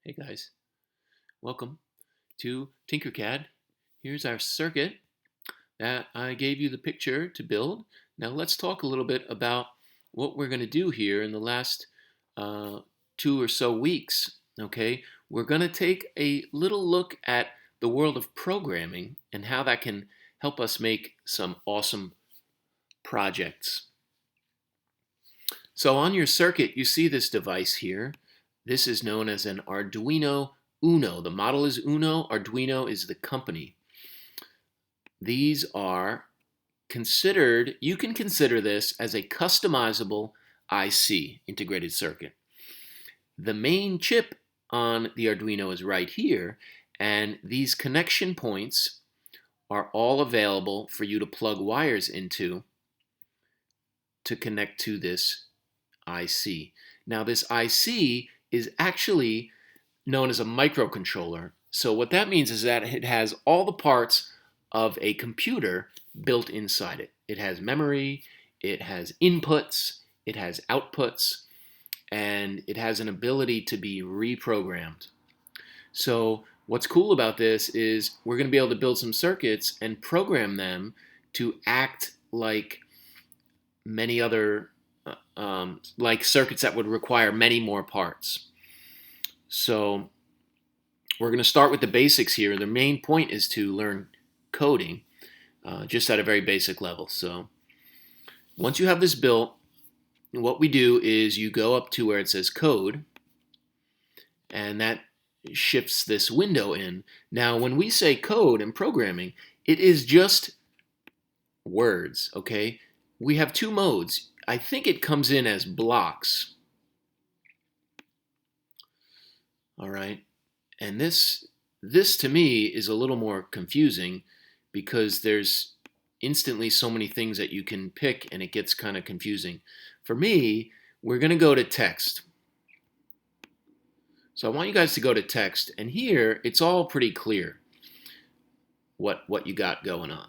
Hey guys, welcome to Tinkercad. Here's our circuit that I gave you the picture to build. Now let's talk a little bit about what we're going to do here in the last 2 or so weeks. Okay, we're going to take a little look at the world of programming and how that can help us make some awesome projects. So on your circuit, you see this device here. This is known as an Arduino Uno. The model is Uno. Arduino is the company. These are considered, you can consider this as a customizable IC, integrated circuit. The main chip on the Arduino is right here, and these connection points are all available for you to plug wires into to connect to this IC. Now this IC is actually known as a microcontroller. So what that means is that it has all the parts of a computer built inside it. It has memory, it has inputs, it has outputs, and it has an ability to be reprogrammed. So what's cool about this is we're going to be able to build some circuits and program them to act like many other like circuits that would require many more parts. So we're going to start with the basics here. The main point is to learn coding just at a very basic level. So once you have this built, what we do is you go up to where it says code, and that shifts this window in. Now when we say code in programming, it is just words, okay? We have two modes. I think it comes in as blocks. All right. And this to me is a little more confusing because there's instantly so many things that you can pick and it gets kind of confusing. For me, we're going to go to text. So I want you guys to go to text, and here it's all pretty clear what you got going on.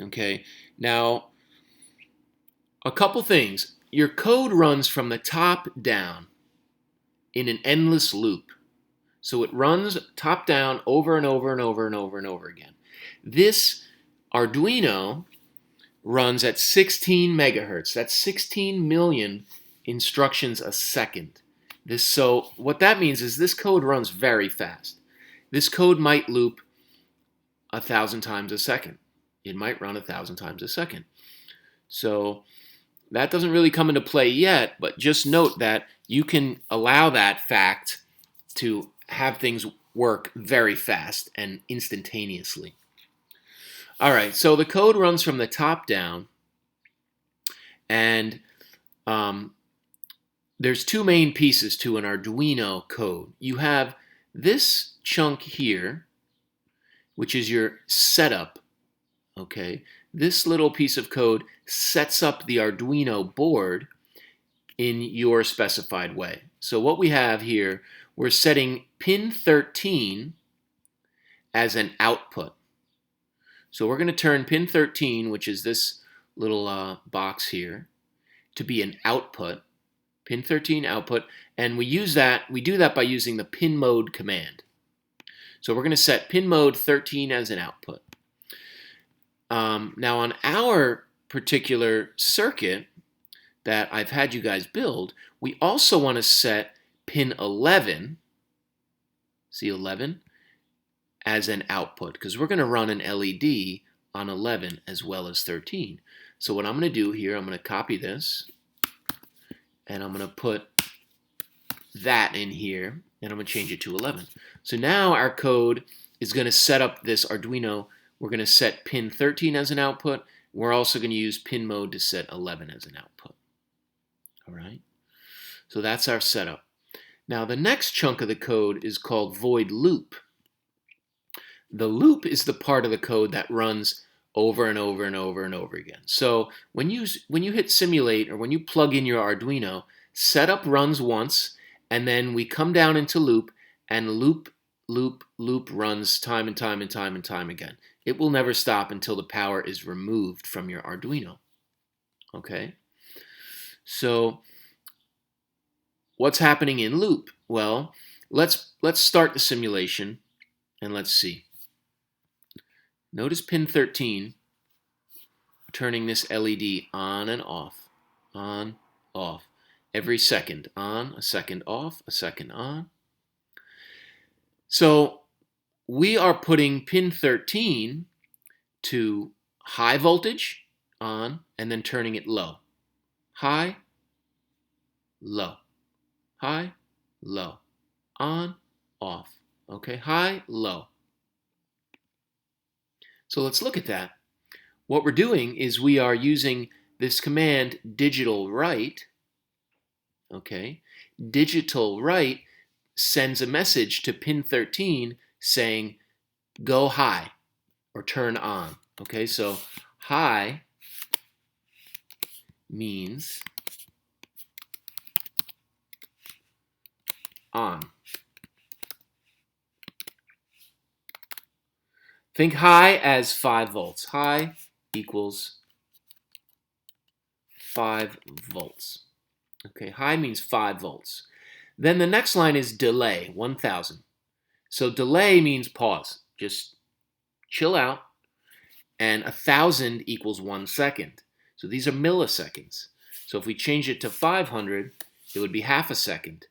Okay. Now, a couple things. Your code runs from the top down in an endless loop. So it runs top down over and over and over and over and over again. This Arduino runs at 16 megahertz. That's 16 million instructions a second. So what that means is this code runs very fast. This code might loop 1,000 times a second. It might run 1,000 times a second. So that doesn't really come into play yet, but just note that you can allow that fact to have things work very fast and instantaneously. All right, so the code runs from the top down, and there's two main pieces to an Arduino code. You have this chunk here, which is your setup, okay? This little piece of code sets up the Arduino board in your specified way. So what we have here, we're setting pin 13 as an output. So we're going to turn pin 13, which is this little box here, to be an output. Pin 13 output, and we do that by using the pin mode command. So we're going to set pin mode 13 as an output. Now on our particular circuit that I've had you guys build, we also want to set pin 11, see 11, as an output, because we're going to run an LED on 11 as well as 13. So what I'm going to do here, I'm going to copy this, and I'm going to put that in here, and I'm going to change it to 11. So now our code is going to set up this Arduino. We're going to set pin 13 as an output. We're also going to use pin mode to set 11 as an output. All right. So that's our setup. Now the next chunk of the code is called void loop. The loop is the part of the code that runs over and over and over and over again. So when you hit simulate, or when you plug in your Arduino, setup runs once, and then we come down into loop, and loop runs time and time and time and time again. It will never stop until the power is removed from your Arduino. Okay? So what's happening in loop? Well, Let's start the simulation and let's see. Notice pin 13 turning this LED on and off, on, off, every second, on, a second off, a second on. So we are putting pin 13 to high voltage, on, and then turning it low. High, low, high, low, on, off. Okay, high, low. So let's look at that. What we're doing is we are using this command digital write. Okay, digital write sends a message to pin 13 saying go high or turn on. Okay, so high means on. Think high as 5 volts. High equals 5 volts. Okay, high means 5 volts. Then the next line is delay, 1,000. So delay means pause. Just chill out. And 1,000 equals 1 second. So these are milliseconds. So if we change it to 500, it would be half a second,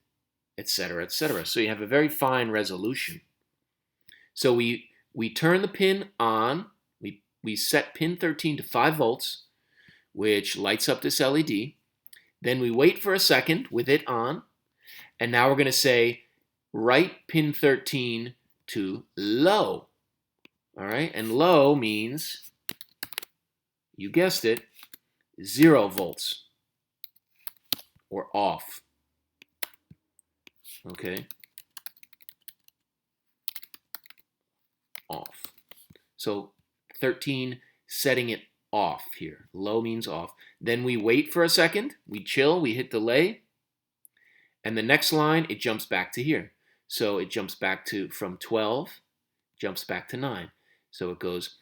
etc., etc. So you have a very fine resolution. So we turn the pin on. We set pin 13 to 5 volts, which lights up this LED. Then we wait for a second with it on. And now we're going to say write pin 13 to low. All right, and low means, you guessed it, 0 volts or off. Okay, off. So 13 setting it off here. Low means off. Then we wait for a second, we chill, we hit delay, and the next line it jumps back to here. So it jumps back to from 12, jumps back to 9. So it goes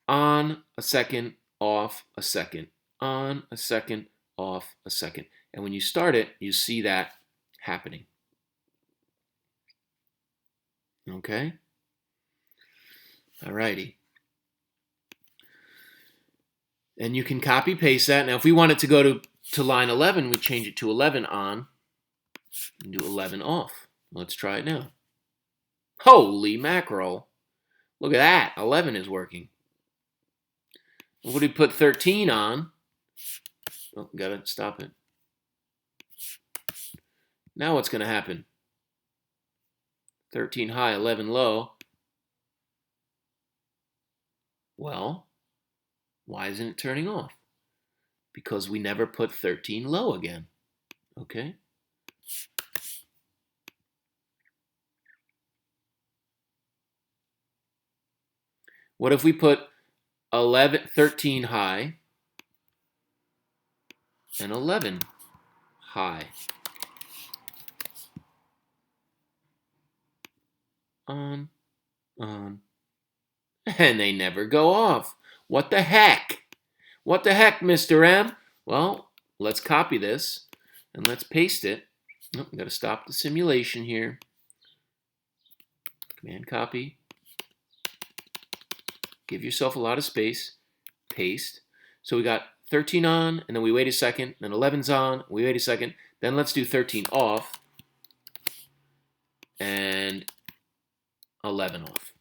on a second, off a second, on a second, off a second. And when you start it, you see that happening. Okay? Alrighty. And you can copy paste that. Now if we wanted to go to line 11, we change it to 11 on and do 11 off. Let's try it now. Holy mackerel. Look at that. 11 is working. What do we put 13 on? Oh, gotta stop it. Now what's going to happen? 13 high, 11 low. Well, why isn't it turning off? Because we never put 13 low again. Okay? What if we put 13 high and 11 high? On, and they never go off. What the heck? What the heck, Mr. M? Well, let's copy this and let's paste it. Oh, we got to stop the simulation here. Command copy. Give yourself a lot of space. Paste. So we got 13 on, and then we wait a second. Then 11's on. We wait a second. Then let's do 13 off. And 11 off.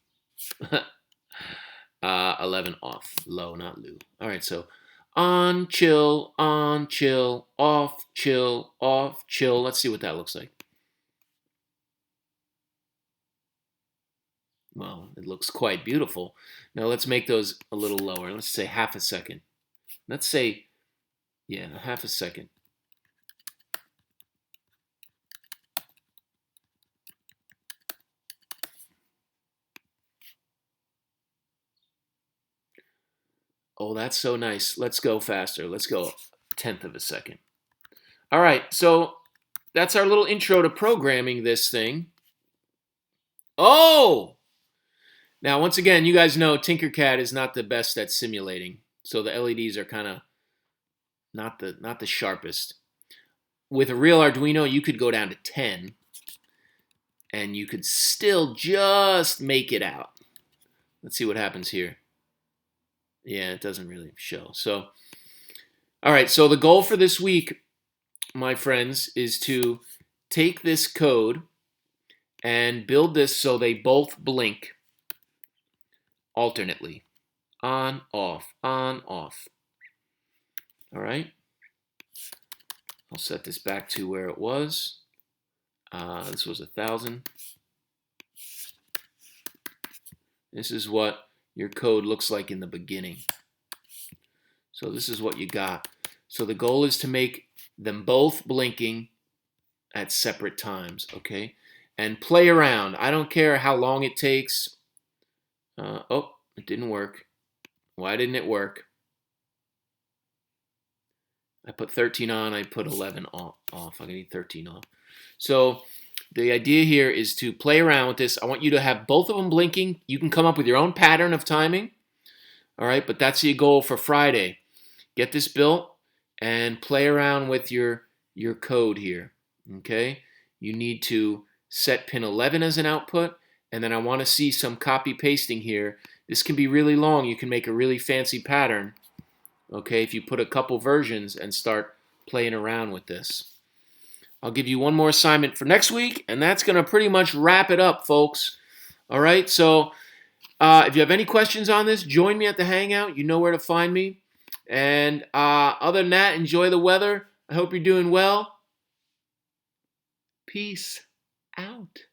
11 off. Low, not low. All right, so on, chill, off, chill, off, chill. Let's see what that looks like. Well, it looks quite beautiful. Now let's make those a little lower. Let's say half a second. Let's say, yeah, half a second. Oh, that's so nice. Let's go faster. Let's go 1/10 of a second. All right, so that's our little intro to programming this thing. Oh! Now, once again, you guys know Tinkercad is not the best at simulating. So the LEDs are kind of not the sharpest. With a real Arduino, you could go down to 10 and you could still just make it out. Let's see what happens here. Yeah, it doesn't really show. So, all right, so the goal for this week, my friends, is to take this code and build this so they both blink alternately. On, off, on, off. All right. I'll set this back to where it was. This was 1,000. This is what your code looks like in the beginning. So this is what you got. So the goal is to make them both blinking at separate times, okay? And play around. I don't care how long it takes. Oh, it didn't work. Why didn't it work? I put 13 on, I put 11 off. I need 13 off. So the idea here is to play around with this. I want you to have both of them blinking. You can come up with your own pattern of timing. All right, but that's your goal for Friday. Get this built and play around with your code here, okay? You need to set pin 11 as an output, and then I want to see some copy pasting here. This can be really long. You can make a really fancy pattern, okay, if you put a couple versions and start playing around with this. I'll give you one more assignment for next week, and that's going to pretty much wrap it up, folks. All right, so if you have any questions on this, join me at the Hangout. You know where to find me. And other than that, enjoy the weather. I hope you're doing well. Peace out.